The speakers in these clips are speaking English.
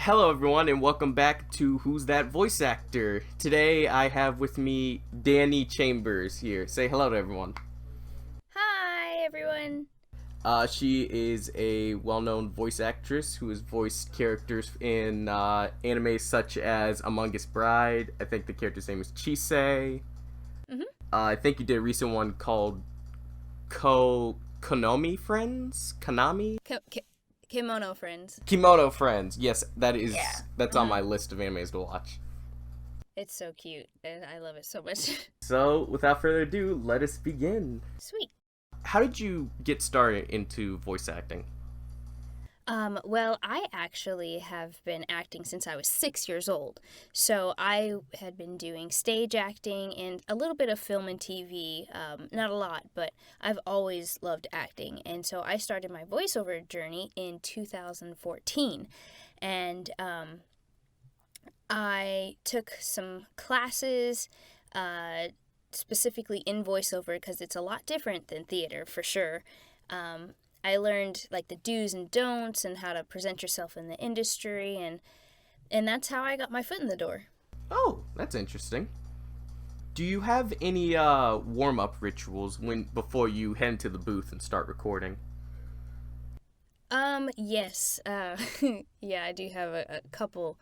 Hello, everyone, and welcome back to Who's That Voice Actor? Today I have with me Dani Chambers here. Say hello to everyone. Hi, everyone. She is a well known voice actress who has voiced characters in anime such as Among Us Bride. I think the character's name is Chisei. hmm I think you did a recent one called Konami Friends? Konami? Kimono friends. Kimono Friends. Yes, Yeah. that's on my list of animes to watch. It's so cute, and I love it so much. So, without further ado, let us begin. Sweet. How did you get started into voice acting? Well, I actually have been acting since I was 6 years old. So I had been doing stage acting and a little bit of film and TV. Not a lot, but I've always loved acting. And so I started my voiceover journey in 2014. And I took some classes, uh, specifically in voiceover because it's a lot different than theater for sure. I learned like the do's and don'ts and how to present yourself in the industry, and that's how I got my foot in the door. Oh, that's interesting. Do you have any warm up rituals when before you head into the booth and start recording? Yes. Yeah, I do have a couple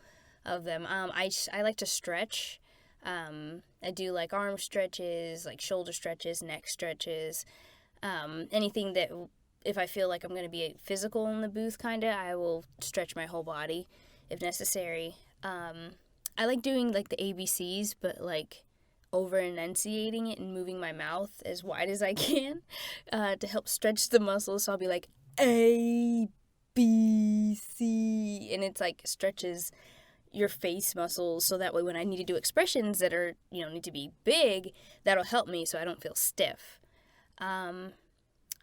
of them. I like to stretch. I do like arm stretches, like shoulder stretches, neck stretches, anything that if I feel like I'm going to be physical in the booth, kind of, I will stretch my whole body if necessary. I like doing like the ABCs, but like over enunciating it and moving my mouth as wide as I can to help stretch the muscles. So I'll be like A, B, C, and it's like stretches your face muscles so that way when I need to do expressions that are, need to be big, that'll help me so I don't feel stiff. Um,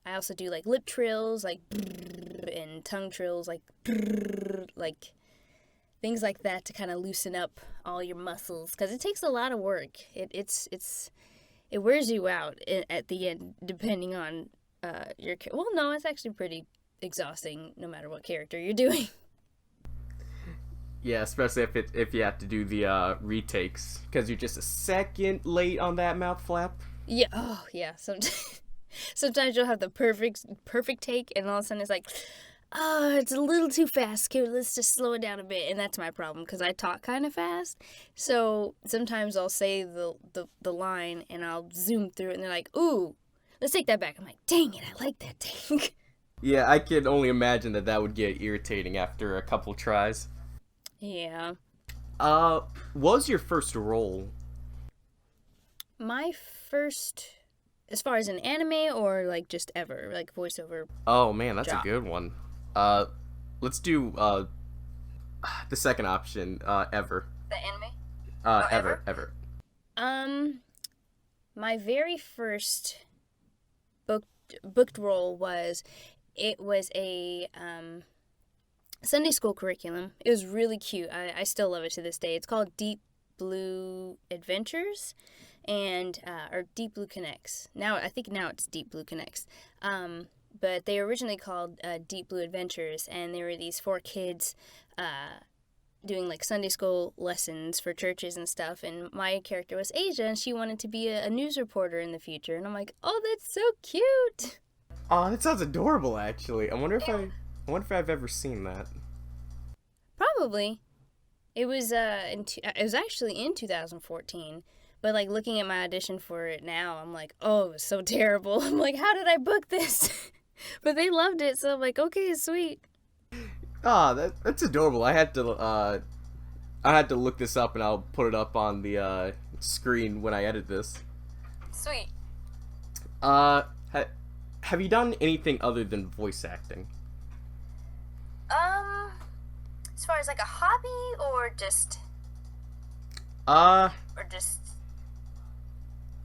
I also do like lip trills, like and tongue trills, like things like that to kind of loosen up all your muscles because it takes a lot of work. It wears you out at the end depending on your well, no, it's actually pretty exhausting no matter what character you're doing. Yeah, especially if you have to do the retakes because you're just a second late on that mouth flap. Yeah. Oh, yeah. Sometimes you'll have the perfect take, and all of a sudden it's like, oh, it's a little too fast. Okay, let's just slow it down a bit. And that's my problem because I talk kind of fast. So sometimes I'll say the line and I'll zoom through it, and they're like, ooh, let's take that back. I'm like, dang it, I like that take. Yeah, I can only imagine that would get irritating after a couple tries. Yeah. Uh, what was your first role? My first, as far as an anime or like just ever, like voiceover Oh man, that's a job. good one. Uh, let's do the second option. Ever. The anime? Oh, Ever, ever? ever. Um, my very first booked role was a Sunday school curriculum. It was really cute. I still love it to this day. It's called Deep Blue Adventures, and or Deep Blue Connects. I think now it's Deep Blue Connects. But they were originally called Deep Blue Adventures, and there were these four kids doing like Sunday school lessons for churches and stuff. And my character was Asia, and she wanted to be a news reporter in the future. And I'm like, oh, that's so cute. Oh, that sounds adorable. Actually, I wonder if I've ever seen that. Probably. It was it was actually in 2014. But like looking at my audition for it now, I'm like, oh, it was so terrible. I'm like, how did I book this? But they loved it, so I'm like, okay, sweet. Ah, that's adorable. I had to look this up, and I'll put it up on the screen when I edit this. Sweet. Uh, ha- have you done anything other than voice acting? Um, as far as like a hobby Uh, or just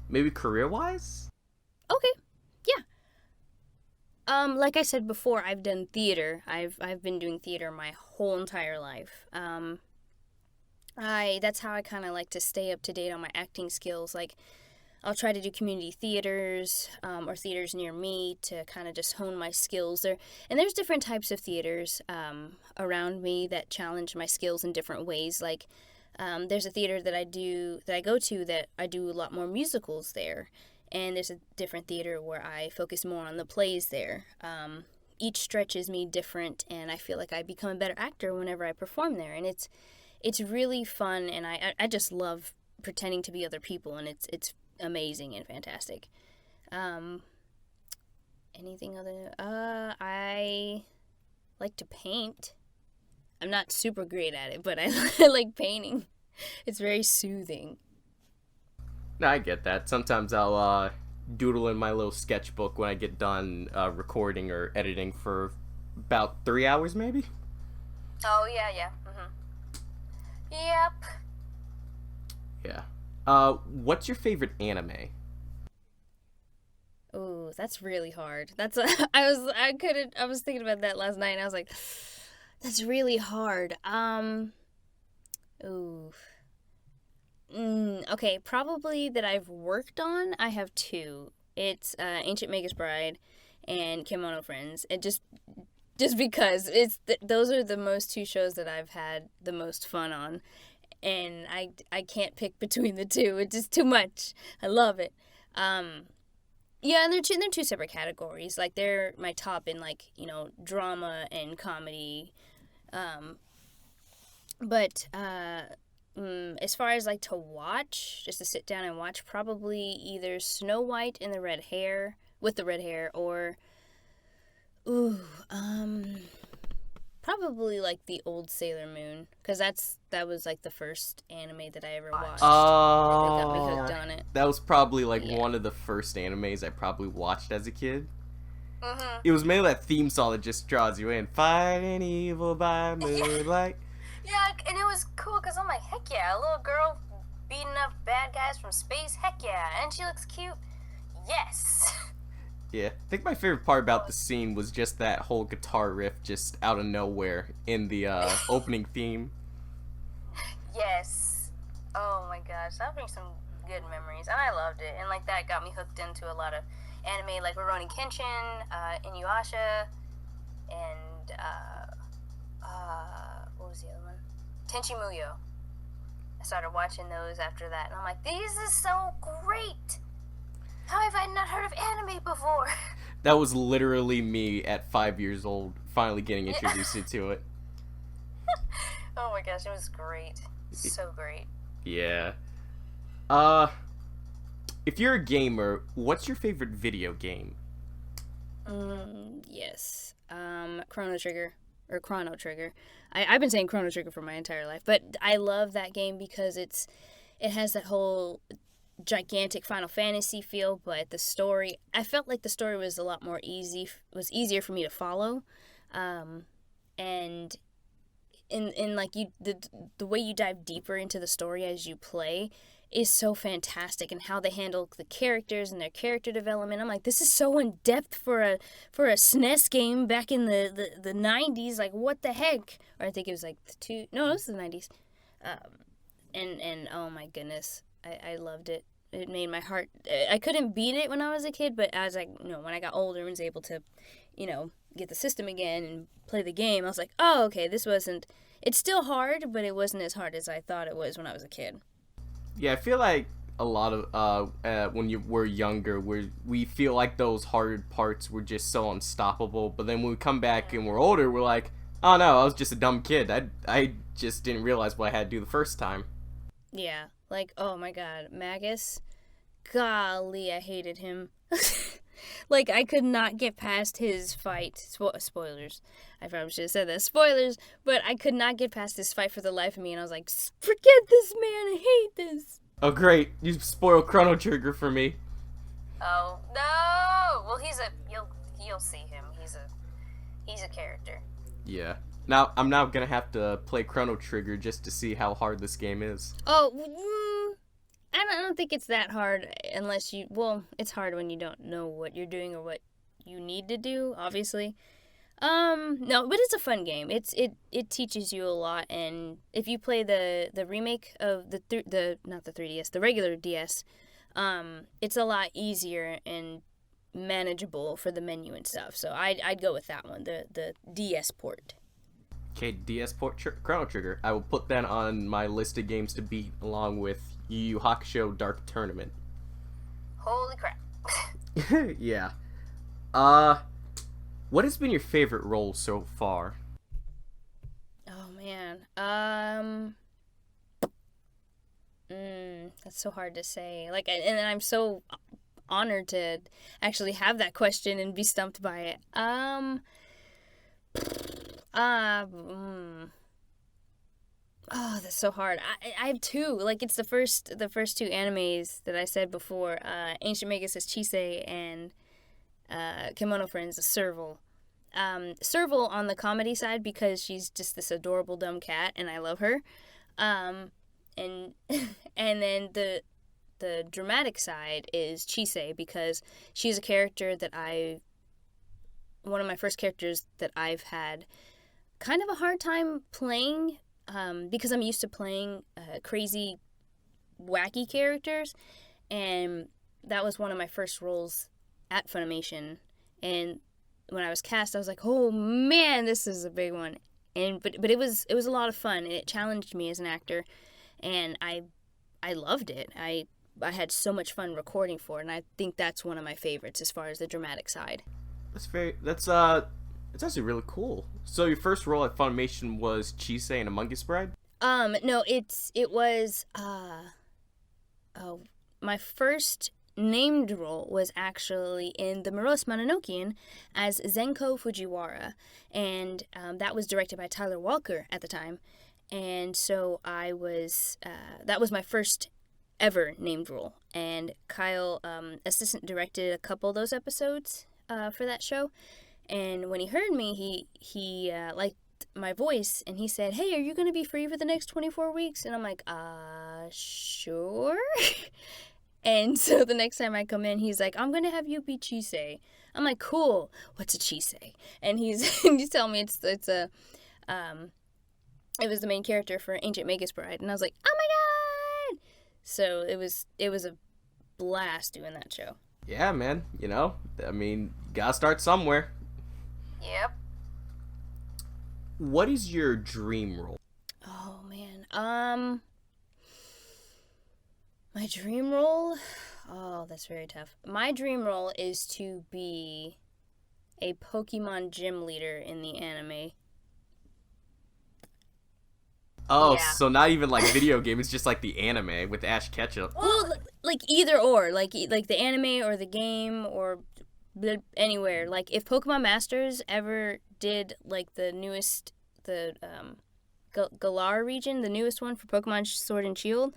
maybe career wise? okay, yeah. Like I said before, I've done theater. I've been doing theater my whole entire life. I that's how I kind of like to stay up to date on my acting skills. Like I'll try to do community theaters or theaters near me to kind of just hone my skills there. And there's different types of theaters around me that challenge my skills in different ways. Like there's a theater that I go to that I do a lot more musicals there, and there's a different theater where I focus more on the plays there. Each stretches me different, and I feel like I become a better actor whenever I perform there, and it's really fun, and I just love pretending to be other people, and it's amazing and fantastic. Anything other? I like to paint. I'm not super great at it, but I like painting. It's very soothing. No, I get that. Sometimes I'll doodle in my little sketchbook when I get done recording or editing for about 3 hours, maybe. Oh yeah, yeah. Yep. Yeah. What's your favorite anime? Ooh, that's really hard. I was thinking about that last night, and I was like, that's really hard. Ooh. Okay, probably that I've worked on. I have two. It's Ancient Magus Bride and Kimono Friends. It just because those are the most two shows that I've had the most fun on, and I can't pick between the two. It's just too much. I love it. Yeah, and they're two separate categories. Like they're my top in like drama and comedy. But as far as like to watch, just to sit down and watch, probably either Snow White and the red hair with the red hair, or probably like the old Sailor Moon, because that was like the first anime that I ever watched. That got me hooked on it. That was probably like one of the first animes I probably watched as a kid. It was mainly that theme song that just draws you in. Fighting evil by moonlight. Yeah, and it was cool because I'm like, heck yeah, a little girl beating up bad guys from space, heck yeah, and she looks cute, yes. Yeah, I think my favorite part about the scene was just that whole guitar riff just out of nowhere in the opening theme. Yes. Oh my gosh, that brings some good memories, and I loved it, and like that got me hooked into a lot of anime like Rurouni Kenshin, Inuyasha, and what was the other one? Tenchi Muyo. I started watching those after that, and I'm like, this is so great! How have I not heard of anime before? That was literally me at 5 years old, finally getting introduced to it. Oh my gosh, it was great. So great. Yeah. If you're a gamer, what's your favorite video game? Yes. Chrono Trigger. Or Chrono Trigger. I've been saying Chrono Trigger for my entire life, but I love that game because it has that whole gigantic Final Fantasy feel, but the story, I felt like the story was a lot more easier for me to follow, and in like the way you dive deeper into the story as you play is so fantastic, and how they handle the characters and their character development. I'm like, this is so in depth for a SNES game back in the 90s. Like, what the heck? Or I think it was like it was the 90s. And oh my goodness, I loved it. It made my heart. I couldn't beat it when I was a kid, but as when I got older and was able to, get the system again and play the game, I was like, oh, okay, this wasn't. It's still hard, but it wasn't as hard as I thought it was when I was a kid. Yeah, I feel like a lot of when you were younger, we feel like those hard parts were just so unstoppable. But then when we come back and we're older, we're like, oh no, I was just a dumb kid. I just didn't realize what I had to do the first time. Yeah, like, oh my god, Magus, golly, I hated him. Like, I could not get past his fight. Spoilers. I probably should have said that. Spoilers. But I could not get past this fight for the life of me, and I was like, forget this man, I hate this. Oh great, you spoiled Chrono Trigger for me. Oh, no! Well, you'll see him. He's a character. Yeah. Now, I'm now gonna have to play Chrono Trigger just to see how hard this game is. Oh, I don't think it's that hard unless it's hard when you don't know what you're doing or what you need to do, obviously. No, but it's a fun game. It teaches you a lot, and if you play the remake of the not the 3DS, the regular DS, it's a lot easier and manageable for the menu and stuff. So I'd go with that one, the DS port. Okay, DS Port Chrono Trigger. I will put that on my list of games to beat, along with Yu Yu Hakusho Dark Tournament. Holy crap. Yeah. What has been your favorite role so far? Oh man. That's so hard to say. Like, and I'm so honored to actually have that question and be stumped by it. Oh, that's so hard. I have two. Like, it's the first two animes that I said before. Ancient Magus is Chisei, and Kimono Friends is Serval. Serval on the comedy side because she's just this adorable dumb cat, and I love her. And and then the dramatic side is Chisei because she's a character that one of my first characters that I've had kind of a hard time playing, because I'm used to playing crazy, wacky characters, and that was one of my first roles at Funimation. And when I was cast, I was like, "Oh man, this is a big one." And but it was a lot of fun, and it challenged me as an actor, and I loved it. I had so much fun recording for it, and I think that's one of my favorites as far as the dramatic side. It's actually really cool. So your first role at Funimation was Chisei in Among Us Bride? No, it was my first named role was actually in The Morose Mononokean as Zenko Fujiwara, and that was directed by Tyler Walker at the time, and so I was that was my first ever named role, and Kyle assistant directed a couple of those episodes for that show, and when he heard me, he liked my voice, and he said, "Hey, are you going to be free for the next 24 weeks?" And I'm like, sure. And so the next time I come in, he's like, "I'm going to have you be Chisei." I'm like, "Cool. What's a Chisei?" And he's telling me it was the main character for Ancient Magus Bride, and I was like, "Oh my god!" So it was a blast doing that show. Yeah, man. Gotta start somewhere. Yep. What is your dream role? Oh man. My dream role? Oh, that's very tough. My dream role is to be a Pokemon gym leader in the anime. Oh, Yeah. so not even like video game, it's just like the anime with Ash Ketchum. Well, like either or, like the anime or the game or anywhere. Like if Pokemon Masters ever did like the newest, Galar region, the newest one for Pokemon Sword and Shield,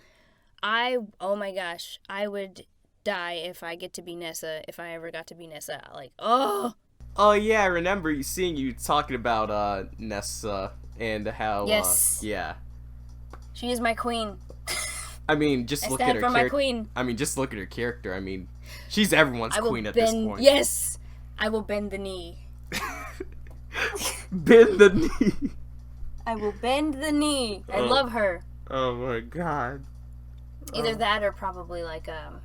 oh my gosh, I would die if I get to be Nessa, if I ever got to be Nessa. Like, oh. Oh yeah, I remember seeing you talking about Nessa and how Yes. yeah. She is my queen. I mean, just I look at stand her for my character. queen. I mean, just look at her character. I mean, she's everyone's queen at this point. Yes, I will bend the knee. Bend the knee. I will bend the knee. I love her. Oh my god. Either that or probably like a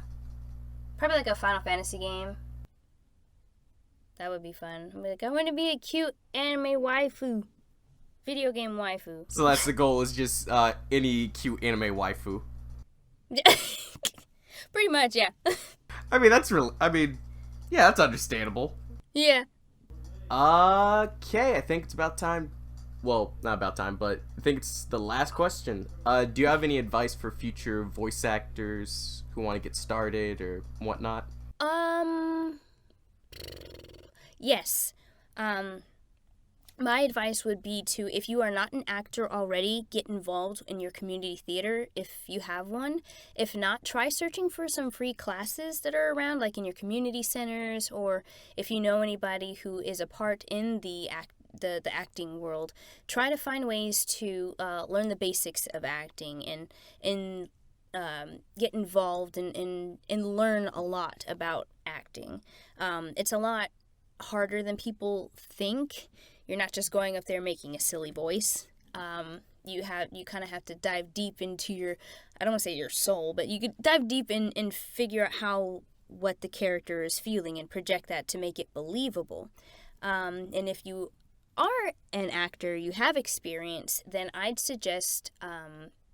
Final Fantasy game. That would be fun. I'm like, I want to be a cute anime waifu. Video game waifu. So that's the goal, is just any cute anime waifu. Pretty much, yeah. I mean, yeah, that's understandable. Yeah. Okay, I think it's about time. Well, not about time, but I think it's the last question. Do you have any advice for future voice actors who want to get started or whatnot? Yes. My advice would be to, if you are not an actor already, get involved in your community theater if you have one. If not, try searching for some free classes that are around, like in your community centers, or if you know anybody who is a part in the acting world. Try to find ways to learn the basics of acting and get involved and learn a lot about acting. It's a lot harder than people think. You're not just going up there making a silly voice. you kind of have to dive deep into your, I don't want to say your soul, but you could dive deep in and figure out how what the character is feeling and project that to make it believable. And if you are an actor, you have experience, then I'd suggest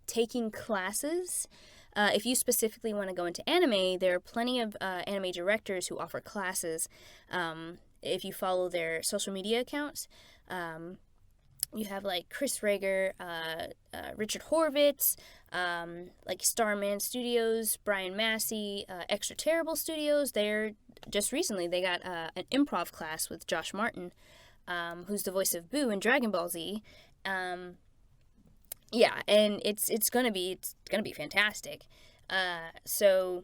taking classes. If you specifically want to go into anime, there are plenty of anime directors who offer classes. If you follow their social media accounts, you have like Chris Rager, Richard Horvitz, like Starman Studios, Brian Massey, Extra Terrible Studios. They're just recently they got an improv class with Josh Martin, who's the voice of Boo in Dragon Ball Z. Yeah, and it's gonna be fantastic. So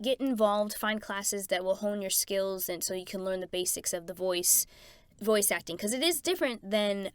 get involved, find classes that will hone your skills, and so you can learn the basics of the voice acting, because it is different than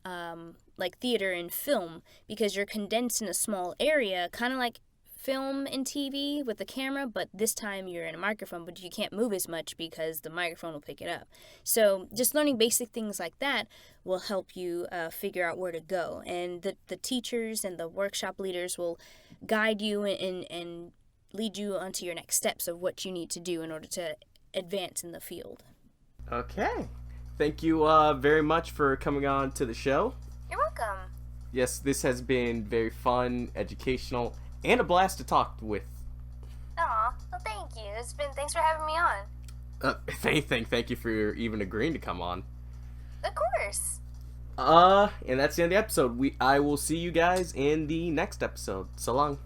like theater and film, because you're condensed in a small area, kind of like film and TV with the camera, but this time you're in a microphone, but you can't move as much because the microphone will pick it up. So just learning basic things like that will help you figure out where to go, and the teachers and the workshop leaders will guide you and lead you onto your next steps of what you need to do in order to advance in the field. Okay. Thank you very much for coming on to the show. You're welcome. Yes, this has been very fun, educational, and a blast to talk with. Aw, well, thank you. Thanks for having me on. If anything, thank you for even agreeing to come on. Of course. And that's the end of the episode. I will see you guys in the next episode. So long.